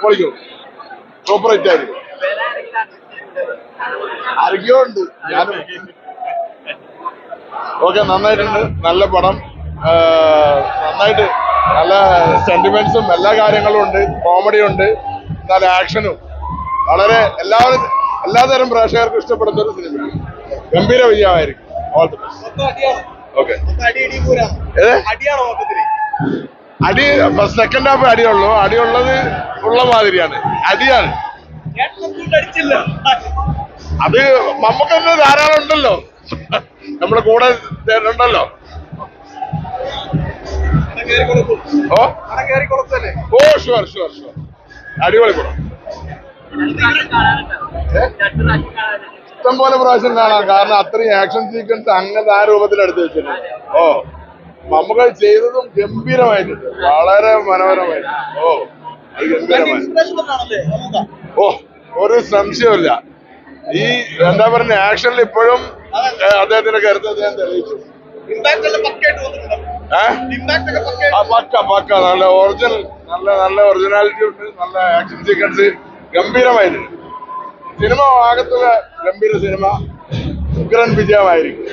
പൊളിക്കും. Super hit ആയിരിക്കും. ആരൊക്കെയോ ഉണ്ട്, ഞാനും. ഓക്കെ, നന്നായിട്ടുണ്ട്. നല്ല പടം. നന്നായിട്ട് നല്ല സെന്റിമെന്റ്സും എല്ലാ കാര്യങ്ങളും ഉണ്ട്. കോമഡി ഉണ്ട്, നല്ല ആക്ഷനും. വളരെ എല്ലാതരം പ്രേക്ഷകർക്കും ഇഷ്ടപ്പെടുന്ന ഒരു സിനിമ. ഗംഭീര വിജയമായിരിക്കും. All the best. ഓക്കെ. അടി സെക്കൻഡ് ഹാഫ് അടിയുള്ളൂ. അടിയുള്ളത് ഉള്ള മാതിരിയാണ്. അടിയാണ്. അത് നമുക്കൊന്ന് ധാരാളം ഉണ്ടല്ലോ, നമ്മുടെ കൂടെ ഉണ്ടല്ലോ. Oh sure sure sure. അടിപൊളി കൂടെ ഇഷ്ടം പോലെ പ്രാവശ്യം കാണാം. കാരണം അത്രയും ആക്ഷൻ സീക്വൻസ് അങ്ങനെ ആ രൂപത്തിൽ എടുത്ത് വെച്ചിട്ടുണ്ട്. ഓ, നമുക്ക് ചെയ്തതും ഗംഭീരമായിട്ടുണ്ട്. വളരെ മനോഹരമായിട്ട്. ഓ, അത് ഗംഭീരമായി. ഓ, ഒരു സംശയമില്ല. ഈ എന്താ പറയുക, ആക്ഷനിൽ ഇപ്പോഴും അദ്ദേഹത്തിന്റെ കരുത്ത് അദ്ദേഹം തെളിയിച്ചു. പക്ക നല്ല ഒറിജിനൽ, നല്ല ഒറിജിനാലിറ്റി ഉണ്ട്. നല്ല ആക്ഷൻ സീക്വൻസ് ഗംഭീരമായിട്ടുണ്ട്. സിനിമ ആകത്തുള്ള ഗംഭീര സിനിമ. ഉഗ്രൻ വിജയമായിരിക്കും.